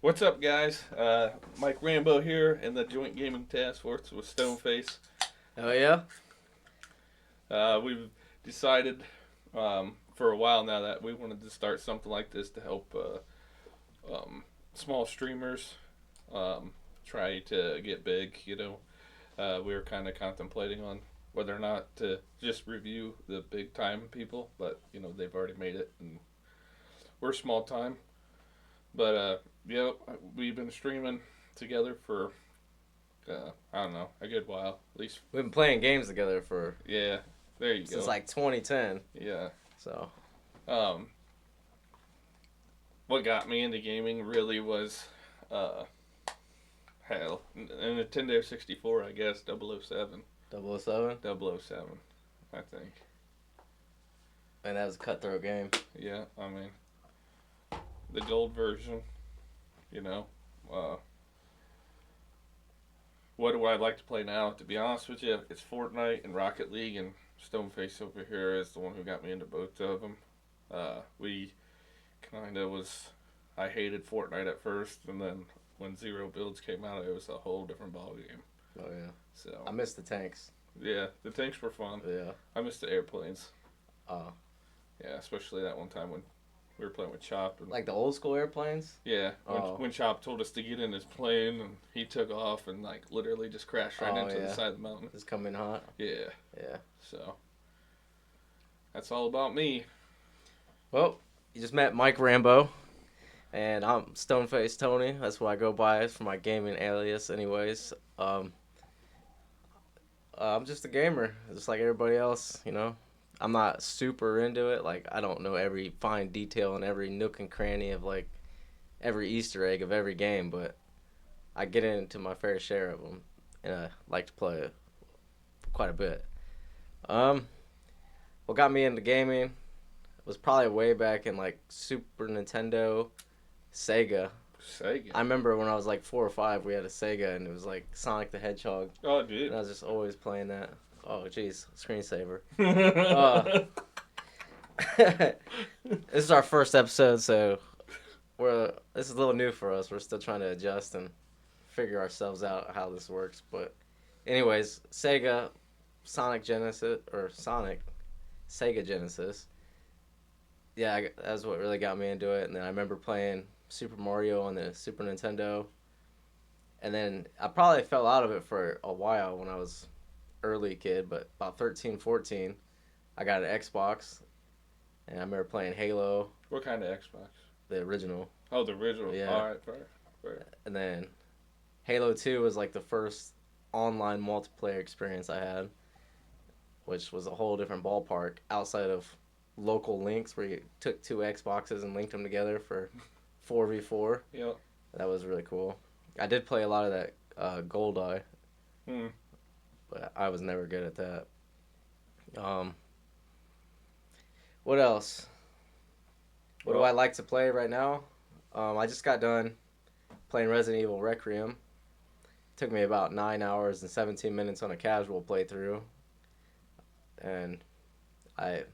What's up, guys? MikeRambo here in the Joint Gaming Task Force with StoneFace. Oh yeah. We've decided for a while now that we wanted to start something like this to help small streamers try to get big. We were kind of contemplating on whether or not to just review the big time people, but they've already made it, and we're small time. But yeah, we've been streaming together for I don't know, a good while. At least, We've been playing games together for yeah. There you since go. like 2010. Yeah. So Um, what got me into gaming really was, uh, hell, a Nintendo 64. I guess 007. 007, 007, I think. and that was a cutthroat game. Yeah. I mean, the gold version. You know. Uh, what do I like to play now? To be honest with you, it's Fortnite and Rocket League, and Stoneface over here is the one who got me into both of them. We kind of was. I hated Fortnite at first, and then when Zero Builds came out, it was a whole different ball game. Oh yeah. I So miss the tanks. yeah, the tanks were fun. Yeah. I missed the airplanes. Uh, Yeah, especially that one time when we were playing with Chop, and like the old school airplanes. yeah, Oh. when Chop told us to get in his plane, and he took off and like literally just crashed right Oh, into the yeah. side of the mountain. Just come in hot. Yeah, Yeah. so that's all about me. Well, you just met MikeRambo, and I'm StoneFceTony. That's what I go by for my gaming alias, anyways. I'm just a gamer, just like everybody else. I'm not super into it. Like, I don't know every fine detail and every nook and cranny of like every Easter egg of every game, but I get into my fair share of them, and I like to play it quite a bit. Um, what got me into gaming was probably way back in like Super Nintendo, Sega. Sega. I remember when I was like 4 or 5, we had a Sega, and it was like Sonic the Hedgehog, Oh, and dude. I was just always playing that. Oh, jeez, screensaver. Uh, this is our first episode, so this is a little new for us. We're still trying to adjust and figure ourselves out how this works. But anyways, Sonic Sega Genesis. Yeah, that was what really got me into it. And then I remember playing Super Mario on the Super Nintendo. And then I probably fell out of it for a while when I was early kid, but about 13, 14, I got an Xbox, and I remember playing Halo, What kind of Xbox? the original. Oh, the original. Yeah. All right, fair, fair. And then Halo 2 was like the first online multiplayer experience I had, which was a whole different ballpark outside of local links where you took two Xboxes and linked them together for 4v4. Yeah. That was really cool. I did play a lot of that Goldeneye, Hmm. but I was never good at that. Um, what else? What do I like to play right now? I just got done playing Resident Evil Requiem. Took me about 9 hours and 17 minutes on a casual playthrough. And I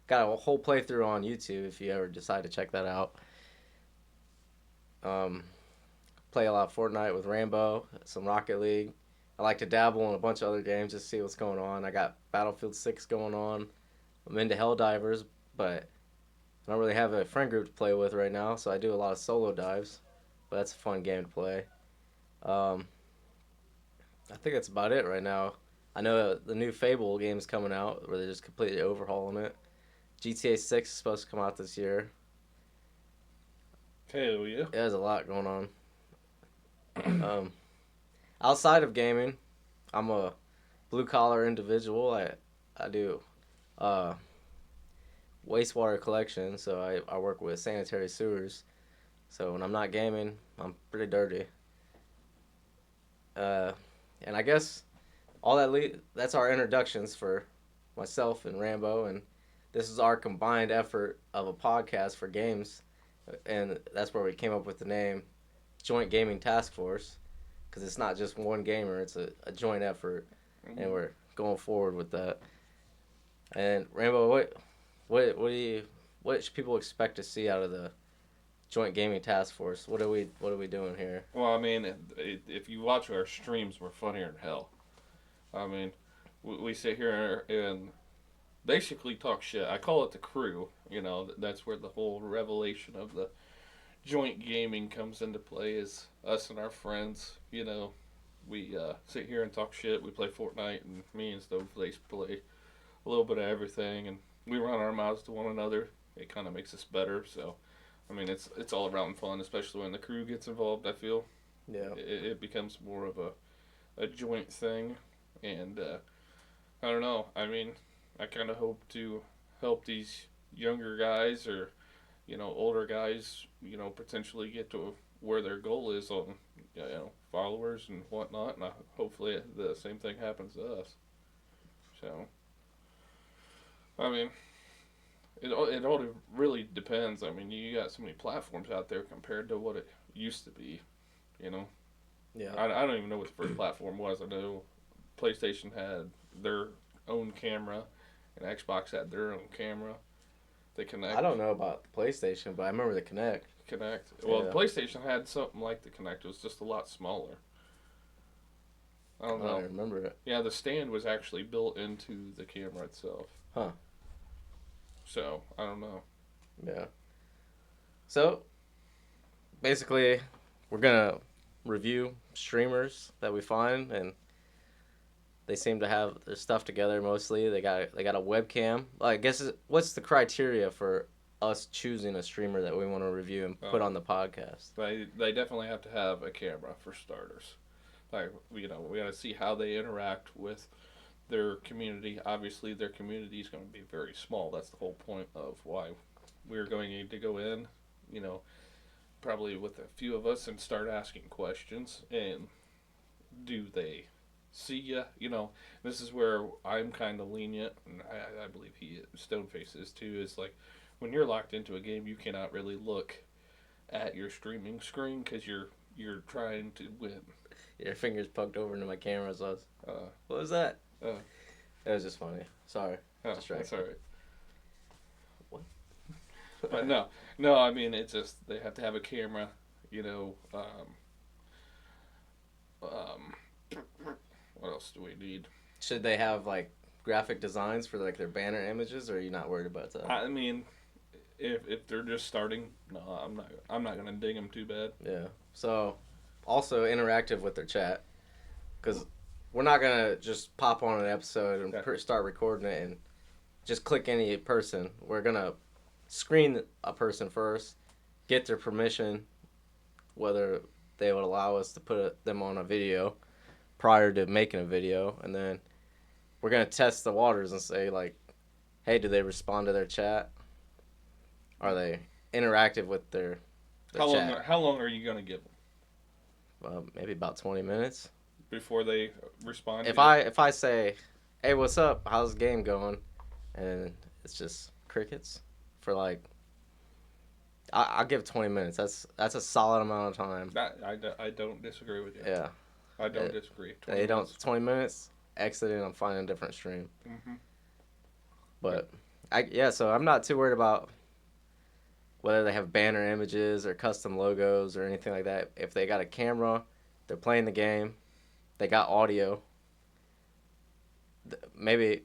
got a whole playthrough on YouTube if you ever decide to check that out. Play a lot of Fortnite with Rambo, some Rocket League. I like to dabble in a bunch of other games just to see what's going on. I got Battlefield 6 going on. I'm into Helldivers, but I don't really have a friend group to play with right now, so I do a lot of solo dives. But that's a fun game to play. Um, I think that's about it right now. I know the new Fable game is coming out where they're just completely overhauling it. GTA 6 is supposed to come out this year. Hell yeah. There's a lot going on. Outside of gaming, I'm a blue collar individual. I do uh, wastewater collection, so I work with sanitary sewers. So when I'm not gaming, I'm pretty dirty. And I guess all that's our introductions for myself and Rambo, and this is our combined effort of a podcast for games, and that's where we came up with the name Joint Gaming Task Force, because it's not just one gamer; it's a joint effort, and we're going forward with that. And Rambo, what should people expect to see out of the Joint Gaming Task Force. What are we doing here? Well, I mean, if you watch our streams, we're funnier than hell. I mean, we sit here and basically talk shit. I call it the crew. You know, that's where the whole revelation of the joint gaming comes into play. Is us and our friends. You know, we sit here and talk shit. We play Fortnite, and me and StoneFceTony play a little bit of everything, and we run our mouths to one another. It kind of makes us better. So, I mean, it's all around fun, especially when the crew gets involved. I feel Yeah. it becomes more of a joint thing, and I don't know. I mean, I kind of hope to help these younger guys or older guys potentially get to where their goal is on followers and whatnot, and hopefully the same thing happens to us. So I mean, it all really depends. I mean, you got so many platforms out there compared to what it used to be. You know, Yeah. I don't even know what the first platform was. I know PlayStation had their own camera, and Xbox had their own camera. They I connect. don't know about the PlayStation, but I remember the Kinect. Connect. Well, the Yeah. PlayStation had something like the Connect. It was just a lot smaller. I I don't don't know. remember it. Yeah, the stand was actually built into the camera itself. Huh. So I don't know. Yeah. So basically, we're gonna review streamers that we find, and they seem to have their stuff together mostly. They got a webcam. I guess what's the criteria for us choosing a streamer that we want to review and put on the podcast? They definitely have to have a camera for starters. Like we got to see how they interact with their community. Obviously, their community is going to be very small. That's the whole point of why we're going to go in. You know, probably with a few of us and start asking questions. And do they see you? You know, this is where I'm kind of lenient, and I believe Stoneface is too. Is like when you're locked into a game, you cannot really look at your streaming screen because you're trying to win. Your fingers poked over into my camera. So Uh, what was that? uh, It was just funny. Sorry. that's all right. What? But no. I mean, it's just they have to have a camera. You know. What else do we need? Should they have like graphic designs for like their banner images, or are you not worried about that? I mean, if they're just starting, no, I'm not gonna ding them too bad. Yeah. So, also interactive with their chat, because we're not gonna just pop on an episode and Yeah. start recording it and just click any person. We're gonna screen a person first, get their permission, whether they would allow us to put them on a video prior to making a video, and then we're gonna test the waters and say like, hey, do they respond to their chat? Are they interactive with their chat? How long are you gonna give them Maybe about 20 minutes. before they respond? If I say, hey, what's up? How's the game going? And it's just crickets for like, I'll give 20 minutes. That's a solid amount of time. I don't disagree with you. Yeah. I don't disagree. They don't 20 minutes. Exit and I'm finding a different stream. Mm-hmm. But so I'm not too worried about whether they have banner images or custom logos or anything like that. If they got a camera, they're playing the game, they got audio. Maybe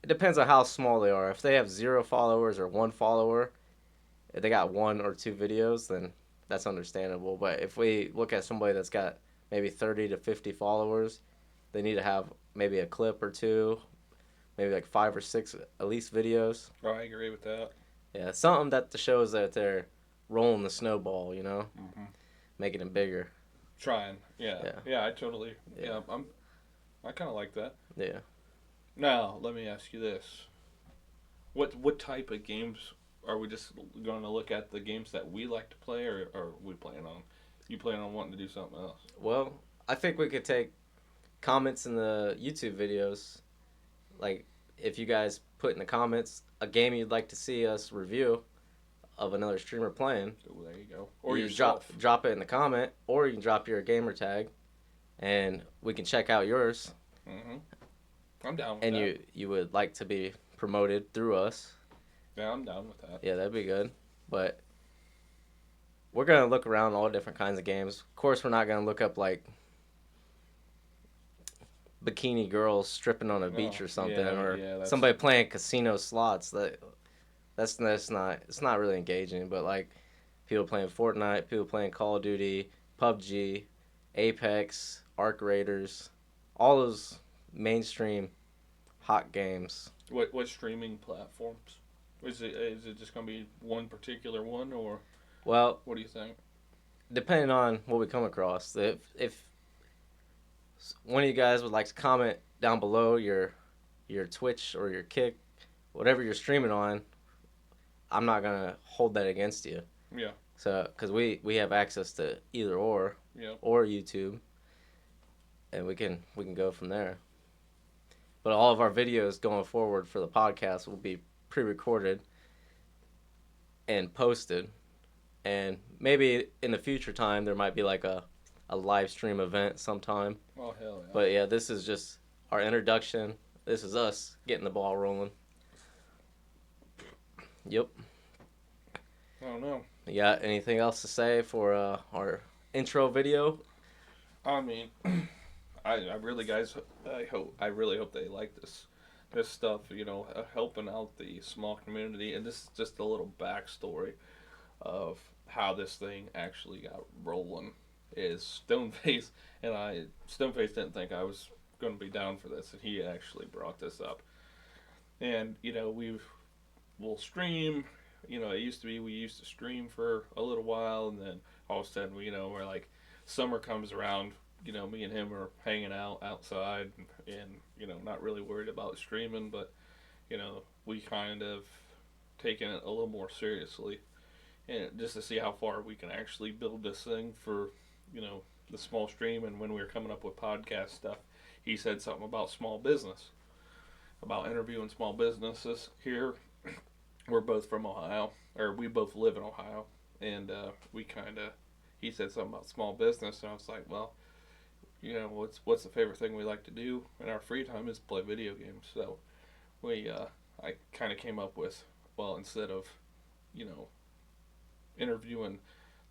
it depends on how small they are. If they have 0 followers or 1 follower, if they got 1 or 2 videos, then that's understandable. But if we look at somebody that's got maybe 30 to 50 followers, they need to have maybe a clip or 2, maybe like 5 or 6 at least videos. Oh, I agree with that. Yeah, something that shows that they're rolling the snowball, Mm-hmm. making it bigger. Trying, yeah. I totally, I kind of like that. Yeah. Now, let me ask you this: what type of games are we just going to look at? The games that we like to play, or are we planning on? You plan on wanting to do something else? Well, I think we could take comments in the YouTube videos. Like, if you guys put in the comments a game you'd like to see us review of another streamer playing. Oh, there you go. Or you yourself. drop it in the comment, or you can drop your gamer tag, and we can check out yours. Mm-hmm. I'm down with and that. you would like to be promoted through us. Yeah, I'm down with that. Yeah, that'd be good. But we're gonna look around all different kinds of games. Of course, we're not gonna look up like bikini girls stripping on a beach Oh, or something, yeah, or yeah. That's somebody playing casino slots. That's not, it's not really engaging. But like people playing Fortnite, people playing Call of Duty, PUBG, Apex, Arc Raiders, all those mainstream hot games. what streaming platforms? Is it just gonna be one particular one, or Well, what do you think? depending on what we come across, if one of you guys would like to comment down below your Twitch or your Kick, whatever you're streaming on, I'm not gonna hold that against you. Yeah, So, because we have access to either yeah. or YouTube, and we can go from there. But all of our videos going forward for the podcast will be pre-recorded and posted, and maybe in the future time there might be like a live stream event sometime. Oh hell yeah. But yeah, this is just our introduction. This is us getting the ball rolling. Yep. I don't know. You got anything else to say for our intro video? I mean, I really, guys, I really hope they like this stuff. Helping out the small community, and this is just a little backstory of how this thing actually got rolling. Is Stoneface and Stoneface didn't think I was going to be down for this, and he actually brought this up. And we'll stream. It used to be we used to stream for a little while, and then all of a sudden, we're like, summer comes around. Me and him are hanging out outside, and not really worried about streaming, but we kind of taken it a little more seriously, and just to see how far we can actually build this thing for the small stream. And when we were coming up with podcast stuff, he said something about small business, about interviewing small businesses here. We're both from Ohio, or we both live in Ohio, and he said something about small business, and I was like, well, what's the favorite thing we like to do in our free time is play video games. So I kind of came up with, well, instead of you know interviewing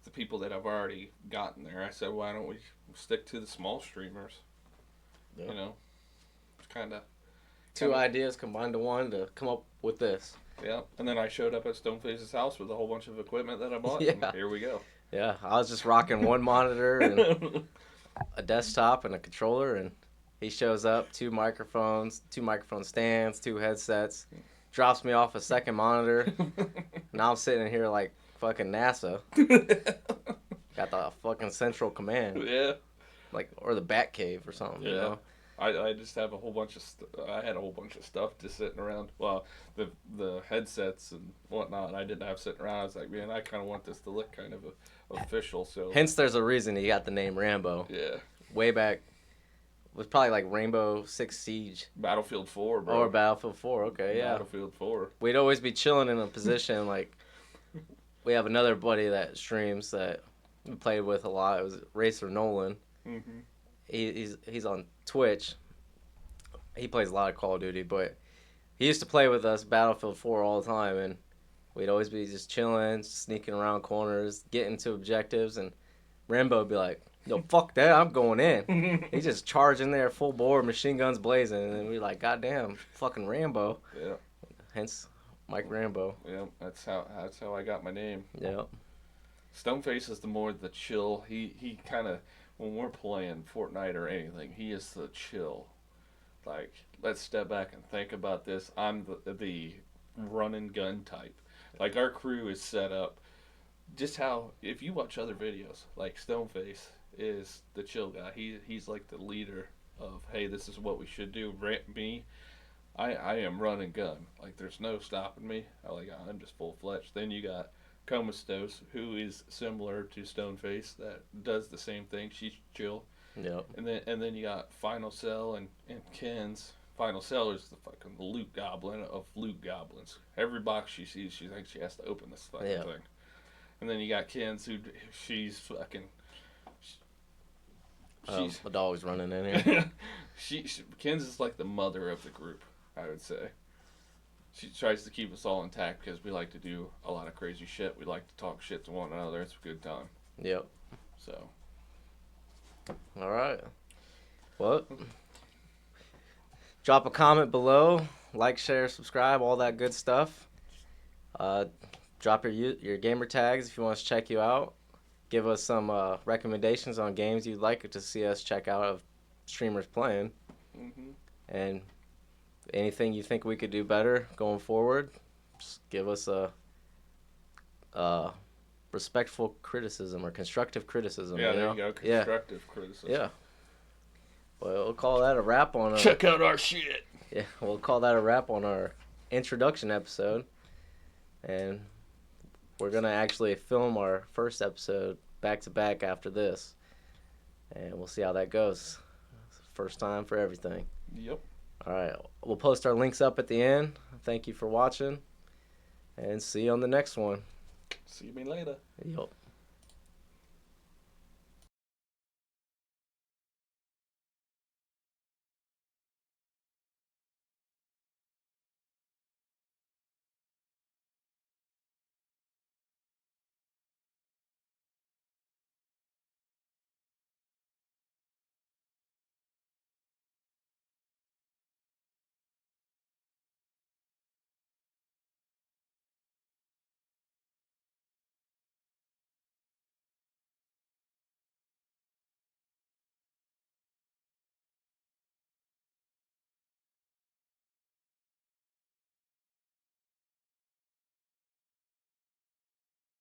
the people that I've already gotten there, I said, why don't we stick to the small streamers? Yeah. It's kind of Two ideas combined to one to come up with this. yeah. And then I showed up at Stoneface's house with a whole bunch of equipment that I bought. Yeah. And here we go. Yeah, I was just rocking one monitor and a desktop and a controller, and he shows up, two microphone stands, two headsets, drops me off a second monitor. Now I'm sitting here like fucking NASA. Got the fucking central command, Yeah. like, or the Bat Cave or something. Yeah. I just have a whole bunch of I had a whole bunch of stuff just sitting around. Well, the headsets and whatnot I didn't have sitting around. I was like, man, I kind of want this to look kind of official. So Hence, there's a reason he got the name Rambo. yeah, Way back, it was probably like Rainbow Six Siege Battlefield 4, bro. or Battlefield 4. Okay, yeah. Battlefield 4. We'd always be chilling in a position like we have another buddy that streams that we played with a lot. It was Racer Nolan. Mm-hmm. He's on Twitch. He plays a lot of Call of Duty, but he used to play with us Battlefield 4 all the time, and we'd always be just chilling, sneaking around corners, getting to objectives, and Rambo would be like, yo, fuck that, I'm going in. He just charging there, full bore, machine guns blazing, and then we like, goddamn, fucking Rambo. Yeah. Hence, MikeRambo. Yeah, that's how I got my name. Yeah. Stoneface is the chill. He kind of, when we're playing Fortnite or anything, he is the chill. Like, let's step back and think about this. I'm the run and gun type. Like, our crew is set up just how, if you watch other videos, like Stoneface is the chill guy. He's like the leader of, hey, this is what we should do. Me, I am run and gun. Like, there's no stopping me. I'm just full fledged. Then you got Comastos, who is similar to Stoneface, that does the same thing. She's chill. Yep. And then you got Final Cell and Ken's. Final Cell is the fucking loot goblin of loot goblins. Every box she sees, she thinks she has to open this fucking thing. And then you got Ken's, who she's fucking. The dog's running in here. Ken's is like the mother of the group, I would say. she tries to keep us all intact because we like to do a lot of crazy shit. We like to talk shit to one another. It's a good time. Yep. So, All right. Well, drop a comment below, like, share, subscribe, all that good stuff. Uh, drop your gamer tags if you want us to check you out. Give us some recommendations on games you'd like to see us check out of streamers playing, and anything you think we could do better going forward. Just give us a respectful criticism or constructive criticism. yeah, you there know? you go. Yeah. Constructive criticism. Yeah. Well, we'll call that a wrap on. Check out our shit. Yeah, we'll call that a wrap on our introduction episode, and we're gonna actually film our first episode back to back after this, and we'll see how that goes. First time for everything. Yep. All right, we'll post our links up at the end. Thank you for watching, and see you on the next one. See me later. Yep.